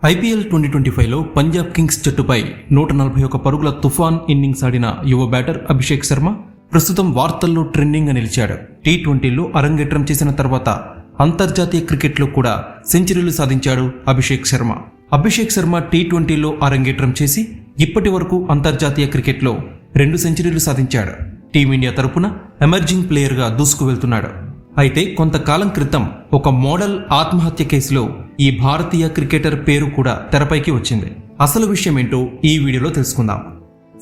IPL 2025లో Punjab Kings జట్టుపై 141 పరుగుల తుఫాన్ innings ఆడిన యువ బ్యాటర్ అభిషేక్ శర్మ ప్రస్తుతం వార్తల్లో ట్రెండింగ్ గా నిలిచాడు. టీ20లో అరంగేట్రం చేసిన తర్వాత అంతర్జాతీయ క్రికెట్లో కూడా సెంచరీలు సాధించాడు అభిషేక్ శర్మ. అభిషేక్ శర్మ టీ20లో అరంగేట్రం చేసి ఇప్పటి వరకు అంతర్జాతీయ క్రికెట్లో 2 సెంచరీలు సాధించాడు. టీమిండియా తరపున ఎమర్జింగ్ ప్లేయర్ గా దూసుకు వెళ్తున్నాడు. అయితే కొంతకాలం క్రితం ఒక మోడల్ ఆత్మహత్య కేసులో ఈ భారతీయ క్రికెటర్ పేరు కూడా తెరపైకి వచ్చింది. అసలు విషయం ఏంటో ఈ వీడియోలో తెలుసుకుందాం.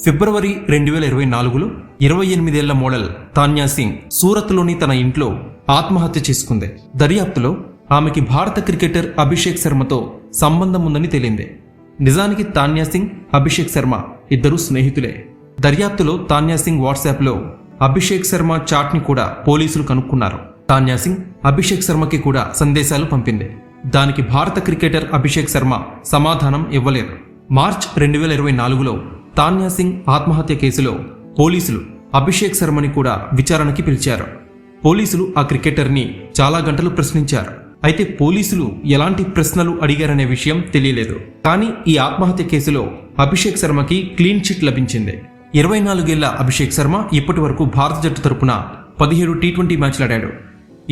ఫిబ్రవరి 2024లో 28 ఏళ్ల మోడల్ తాన్యా సింగ్ సూరత్లోని తన ఇంట్లో ఆత్మహత్య చేసుకుంది. దర్యాప్తులో ఆమెకి భారత క్రికెటర్ అభిషేక్ శర్మతో సంబంధం ఉందని తేలింది. నిజానికి తాన్యా సింగ్, అభిషేక్ శర్మ ఇద్దరు స్నేహితులే. దర్యాప్తులో తాన్యా సింగ్ వాట్సాప్లో అభిషేక్ శర్మ చాట్ని కూడా పోలీసులు కనుక్కున్నారు. తాన్యా సింగ్ అభిషేక్ శర్మకి కూడా సందేశాలు పంపింది. దానికి భారత క్రికెటర్ అభిషేక్ శర్మ సమాధానం ఇవ్వలేదు. మార్చ్ 2024లో తాన్యా సింగ్ ఆత్మహత్య కేసులో పోలీసులు అభిషేక్ శర్మని కూడా విచారణకి పిలిచారు. పోలీసులు ఆ క్రికెటర్ని చాలా గంటలు ప్రశ్నించారు. అయితే పోలీసులు ఎలాంటి ప్రశ్నలు అడిగారనే విషయం తెలియలేదు. కానీ ఈ ఆత్మహత్య కేసులో అభిషేక్ శర్మకి క్లీన్ చిట్ లభించింది. 24 ఏళ్ల అభిషేక్ శర్మ ఇప్పటి వరకు భారత జట్టు తరపున 17 టీ20 మ్యాచ్లు ఆడాడు.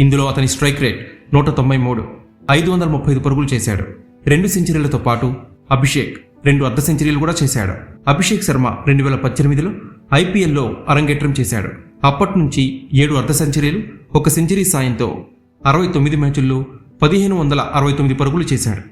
ఇందులో అతని స్ట్రైక్ రేట్ 193, 535 పరుగులు చేశాడు. 2 సెంచరీలతో పాటు అభిషేక్ 2 అర్ధ సెంచరీలు కూడా చేశాడు. అభిషేక్ శర్మ 2018లో ఐపీఎల్లో అరంగేట్రం చేశాడు. అప్పటి నుంచి 7 అర్ధ సెంచరీలు, 1 సెంచరీ సాయంతో 69 మ్యాచుల్లో 1569 పరుగులు చేశాడు.